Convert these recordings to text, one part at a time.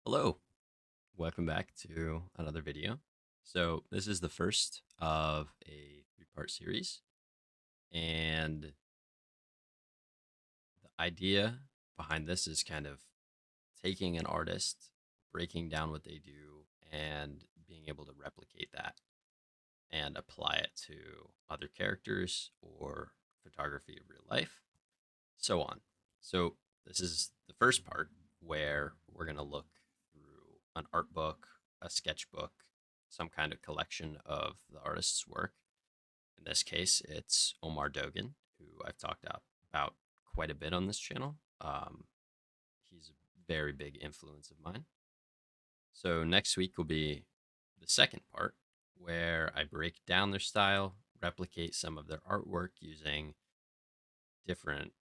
Hello, welcome back to another video. So, this is the first of a three-part series, and the idea behind this is kind of taking an artist, breaking down what they do, and being able to replicate that and apply it to other characters or photography of real life, so on. So, this is the first part where we're going to look through an art book, a sketchbook, some kind of collection of the artist's work. In this case, it's Omar Dogan, who I've talked about quite a bit on this channel. He's a very big influence of mine. So, next week will be the second part where I break down their style, replicate some of their artwork using different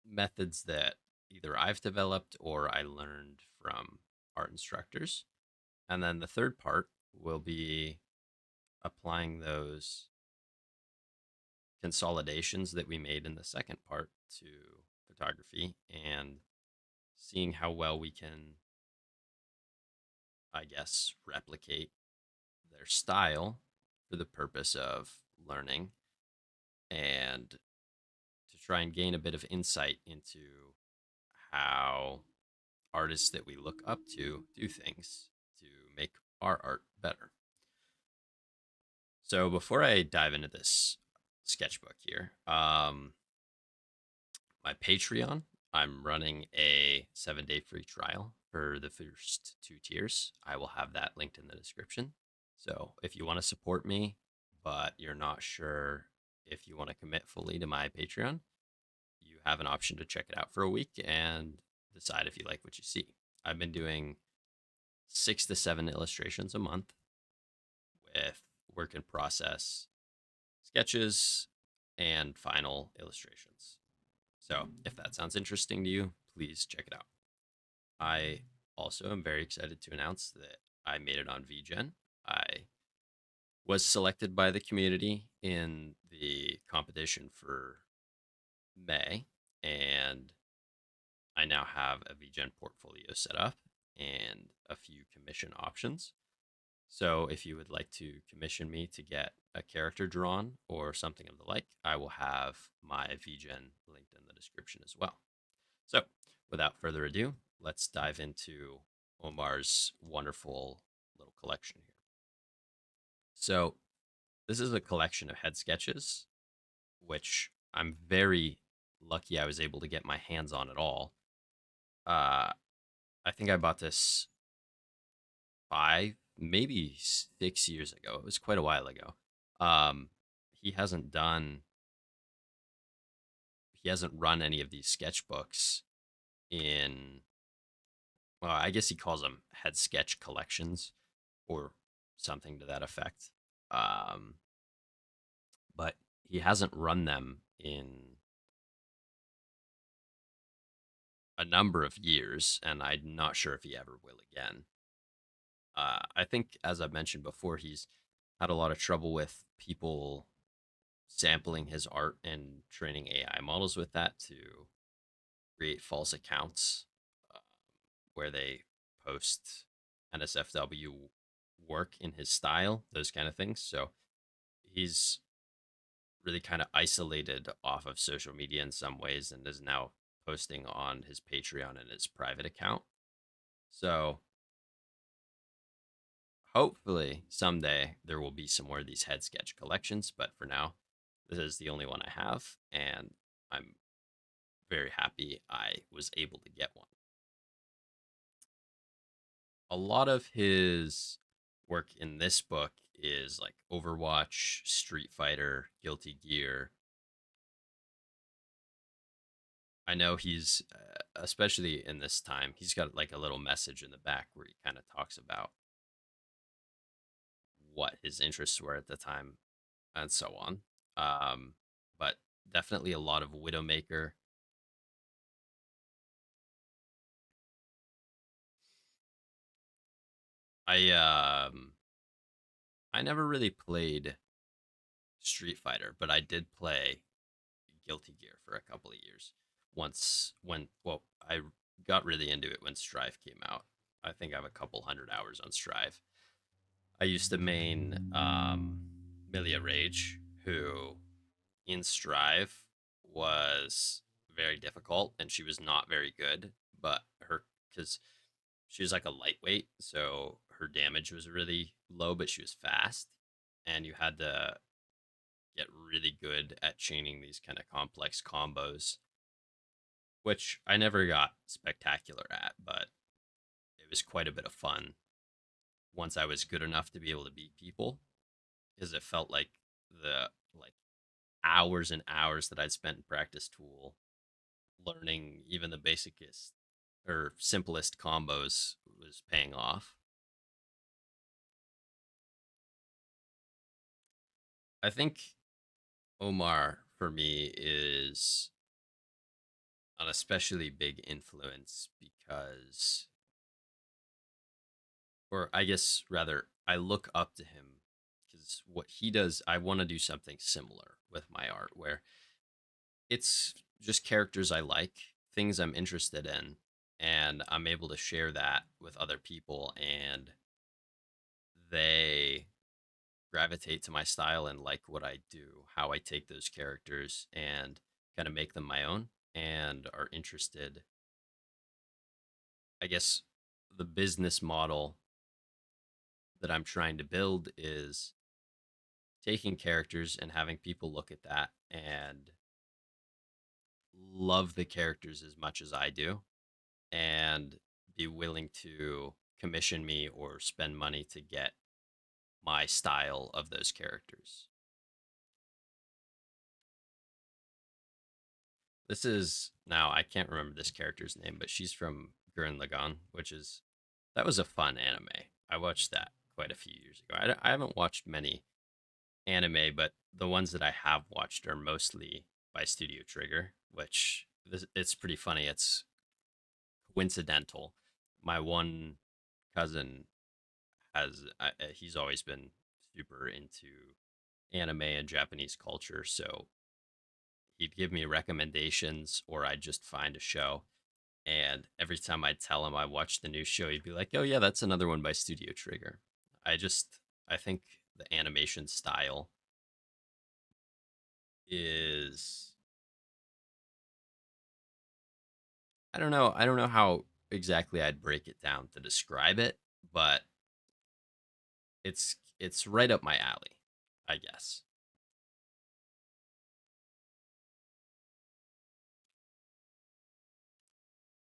methods that either I've developed or I learned from art instructors. And then the third part will be applying those consolidations that we made in the second part to photography and seeing how well we can, I guess, replicate their style for the purpose of learning and to try and gain a bit of insight into how artists that we look up to do things to make our art better. So before I dive into this sketchbook here, my Patreon, I'm running a 7-day free trial for the first two tiers. I will have that linked in the description. So if you want to support me, but you're not sure if you want to commit fully to my Patreon, you have an option to check it out for a week and decide if you like what you see. I've been doing 6 to 7 illustrations a month with work in process sketches and final illustrations. So if that sounds interesting to you, please check it out. I also am very excited to announce that I made it on VGen. I was selected by the community in the competition for May, and I now have a VGen portfolio set up and a few commission options. So if you would like to commission me to get a character drawn or something of the like, I will have my VGen linked in the description as well. So without further ado, let's dive into Omar's wonderful little collection here. So this is a collection of head sketches, which I'm very lucky I was able to get my hands on at all. Uh, I think I bought this 5, maybe 6 years ago. It was quite a while ago. Um, he hasn't done, he hasn't run any of these sketchbooks in, well, I guess he calls them head sketch collections or something to that effect. Um, but he hasn't run them in a number of years, and I'm not sure if he ever will again. I think, as I've mentioned before, he's had a lot of trouble with people sampling his art and training AI models with that to create false accounts uh, where they post NSFW work in his style, those kind of things. So he's really kind of isolated off of social media in some ways and is now posting on his Patreon and his private account. So hopefully someday there will be some more of these head sketch collections, but for now, this is the only one I have, and I'm very happy I was able to get one. A lot of his work in this book is like Overwatch, Street Fighter, Guilty Gear. I know he's, especially in this time, he's got like a little message in the back where he kind of talks about what his interests were at the time and so on. Um, but definitely a lot of Widowmaker. I I never really played Street Fighter, but I did play Guilty Gear for a couple of years. Once when well, I got really into it when Strive came out. I think I have a couple hundred hours on Strive. I used to main Milia Rage, who in Strive was very difficult, and she was not very good. But her, because she was like a lightweight, so her damage was really low, but she was fast, and you had to get really good at chaining these kind of complex combos, which I never got spectacular at, but it was quite a bit of fun once I was good enough to be able to beat people, because it felt like the like hours and hours that I'd spent in practice tool learning even the basicest or simplest combos was paying off. I think Omar for me is an especially big influence because, or I guess rather, I look up to him because what he does, I want to do something similar with my art where it's just characters I like, things I'm interested in, and I'm able to share that with other people, and they gravitate to my style and like what I do, how I take those characters and kind of make them my own, and are interested. I guess the business model that I'm trying to build is taking characters and having people look at that and love the characters as much as I do and be willing to commission me or spend money to get my style of those characters. This is now I can't remember this character's name, but she's from Gurren Lagann, which is that was a fun anime. I watched that quite a few years ago. I haven't watched many anime, but the ones that I have watched are mostly by Studio Trigger, which it's pretty funny. It's coincidental. My one cousin he's always been super into anime and Japanese culture, so he'd give me recommendations or I'd just find a show. And every time I'd tell him I watched the new show, he'd be like, "Oh yeah, that's another one by Studio Trigger." I think the animation style is I don't know how exactly I'd break it down to describe it, but it's right up my alley, I guess.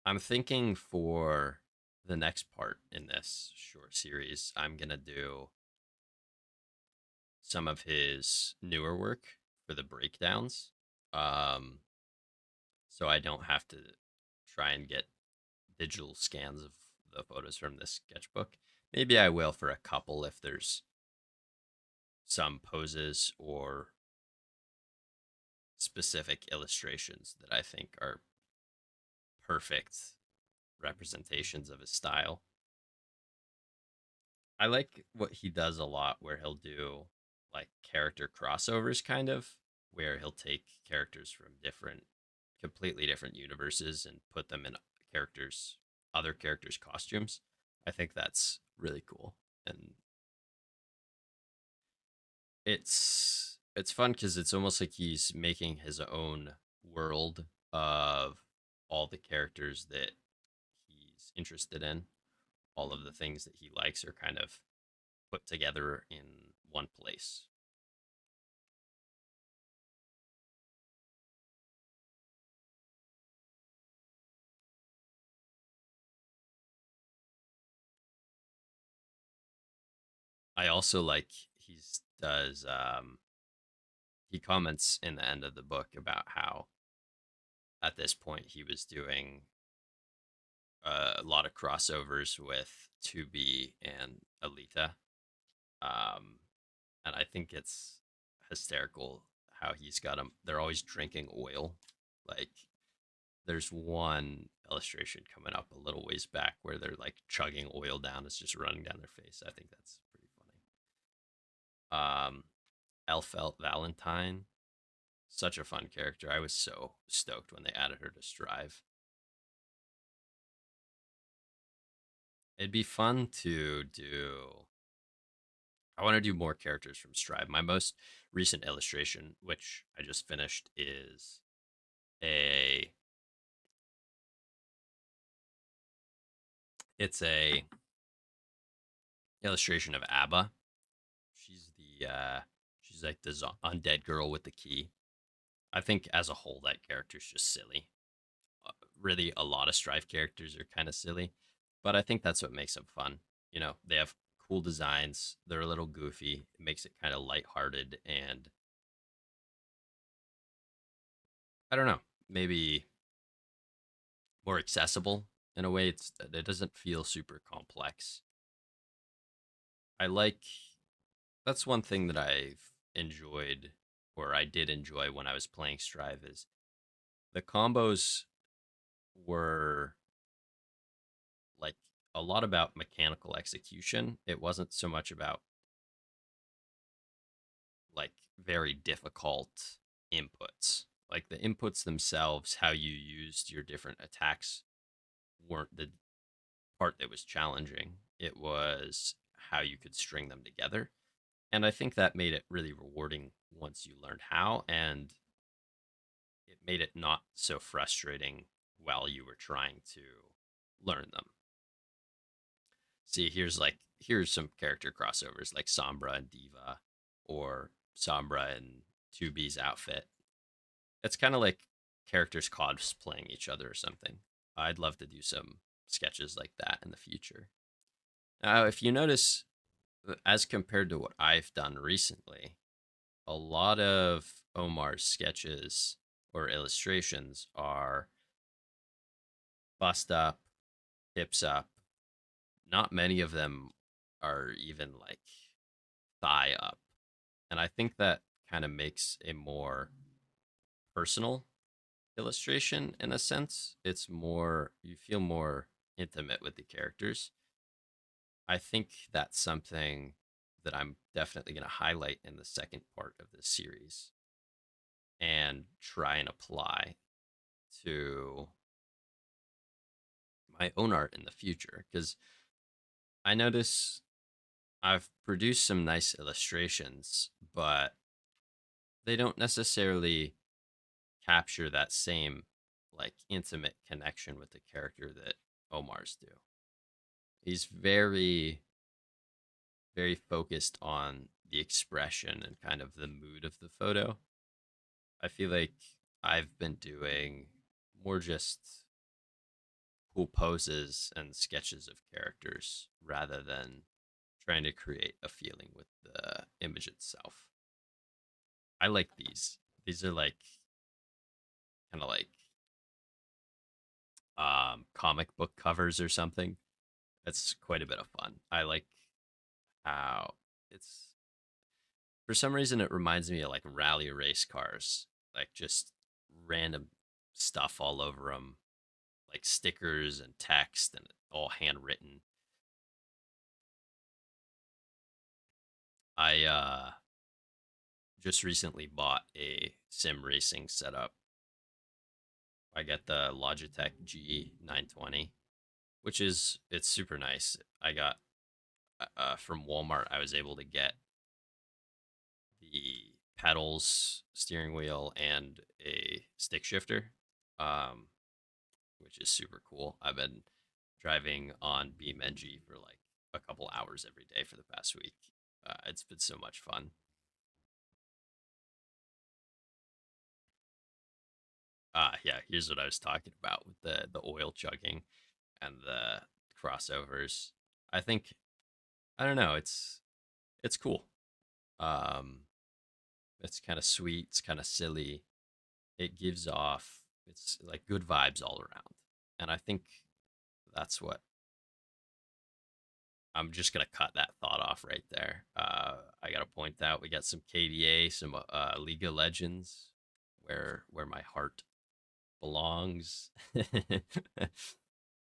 I'm thinking for the next part in this short series, I'm going to do some of his newer work for the breakdowns. Um, so I don't have to try and get digital scans of the photos from this sketchbook. Maybe I will for a couple if there's some poses or specific illustrations that I think are perfect representations of his style. I like what he does a lot where he'll do like character crossovers kind of where he'll take characters from different completely different universes and put them in characters other characters costumes. I think that's really cool. And it's fun cuz it's almost like he's making his own world of all the characters that he's interested in. All of the things that he likes are kind of put together in one place. I also like he comments in the end of the book about how at this point he was doing a lot of crossovers with 2B and Alita. Um, and I think it's hysterical how he's got them. They're always drinking oil. Like there's one illustration coming up a little ways back where they're like chugging oil down. It's just running down their face. I think that's pretty funny. Elfelt Valentine, such a fun character. I was so stoked when they added her to Strive. It'd be fun to do. I want to do more characters from Strive. My most recent illustration, which I just finished, is a it's a illustration of ABBA. She's she's like the undead girl with the key. I think as a whole that character's just silly. Really, a lot of Strive characters are kind of silly, but I think that's what makes them fun. You know, they have cool designs. They're a little goofy. It makes it kind of lighthearted and I don't know, maybe more accessible in a way. It doesn't feel super complex. I like that's one thing that I've enjoyed or I did enjoy when I was playing Strive is the combos were like a lot about mechanical execution. It wasn't so much about like very difficult inputs. Like the inputs themselves, how you used your different attacks weren't the part that was challenging. It was how you could string them together. And I think that made it really rewarding once you learned how, and it made it not so frustrating while you were trying to learn them. See, here's some character crossovers like Sombra and Diva, or Sombra and 2B's outfit. It's kind of like characters cosplaying each other or something. I'd love to do some sketches like that in the future. Now, if you notice, as compared to what I've done recently, a lot of Omar's sketches or illustrations are bust up, hips up. Not many of them are even like thigh up. And I think that kind of makes a more personal illustration in a sense. It's more, you feel more intimate with the characters. I think that's something that I'm definitely going to highlight in the second part of this series and try and apply to my own art in the future. Because I notice I've produced some nice illustrations, but they don't necessarily capture that same like intimate connection with the character that Omar's do. He's very focused on the expression and kind of the mood of the photo. I feel like I've been doing more just cool poses and sketches of characters rather than trying to create a feeling with the image itself. I like these. These are like kind of like comic book covers or something. It's quite a bit of fun. I like how it's for some reason it reminds me of like rally race cars, like just random stuff all over them, like stickers and text and all handwritten. I just recently bought a sim racing setup. I got the Logitech G920, which is it's super nice. I got from Walmart. I was able to get the pedals, steering wheel, and a stick shifter, um, which is super cool. I've been driving on BeamNG for like a couple hours every day for the past week. It's been so much fun. Yeah, here's what I was talking about with the oil chugging and the crossovers. I think I don't know. It's cool. Um, it's kind of sweet. It's kind of silly. It gives off it's like good vibes all around, and I think that's what I'm just gonna cut that thought off right there. I gotta point out we got some KDA, some League of Legends, where my heart belongs.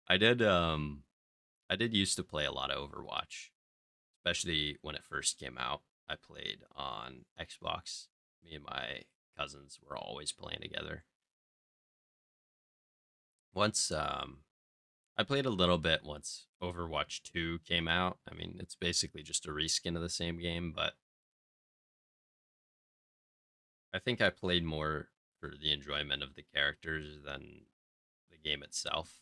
I did I did used to play a lot of Overwatch, especially when it first came out. I played on Xbox. Me and my cousins were always playing together. Once I played a little bit once Overwatch 2 came out. I mean, it's basically just a reskin of the same game, but I think I played more for the enjoyment of the characters than the game itself.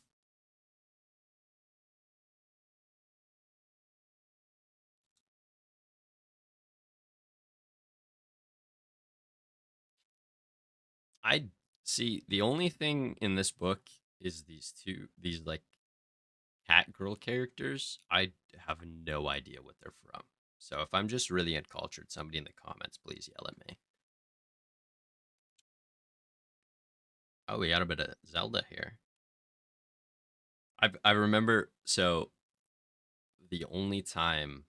I see the only thing in this book is these like cat girl characters. I have no idea what they're from. So if I'm just really uncultured, somebody in the comments, please yell at me. Oh, we got a bit of Zelda here. I remember so the only time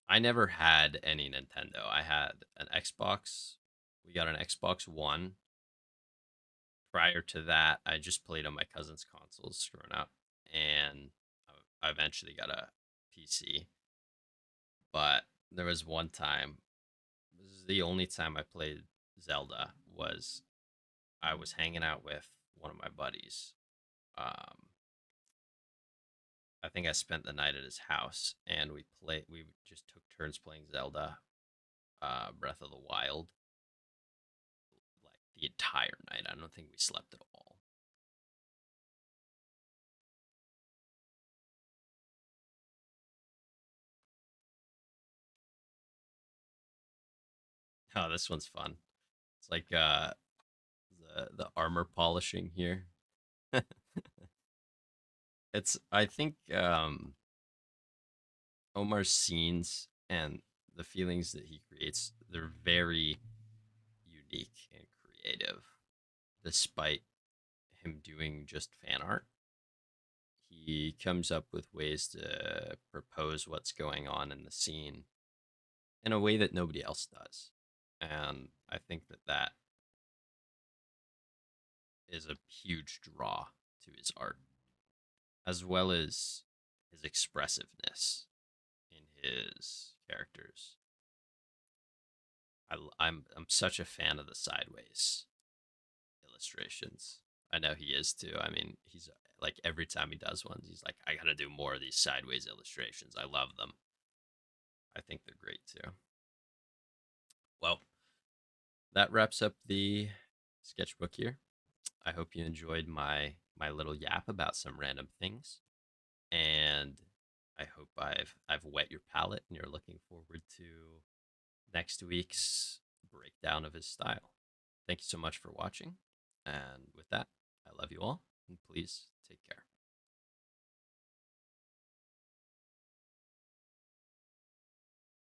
I never had any Nintendo. I had an Xbox. We got an Xbox One. Prior to that, I just played on my cousin's consoles growing up, and I eventually got a PC. But there was one time. This is the only time I played Zelda. Was I was hanging out with one of my buddies. Um, I think I spent the night at his house, and we played. We just took turns playing Zelda, Breath of the Wild, like the entire night. I don't think we slept at all. Oh, this one's fun. It's like the armor polishing here. It's I think Omar's scenes and the feelings that he creates, they're very unique and creative. Despite him doing just fan art, he comes up with ways to propose what's going on in the scene in a way that nobody else does. And I think that that is a huge draw to his art, as well as his expressiveness in his characters. I'm such a fan of the sideways illustrations. I know he is too. I mean, he's like every time he does one, he's like, I gotta do more of these sideways illustrations. I love them. I think they're great too. Well, that wraps up the sketchbook here. I hope you enjoyed my little yap about some random things, and I hope I've whet your palate and you're looking forward to next week's breakdown of his style. Thank you so much for watching, and with that, I love you all, and please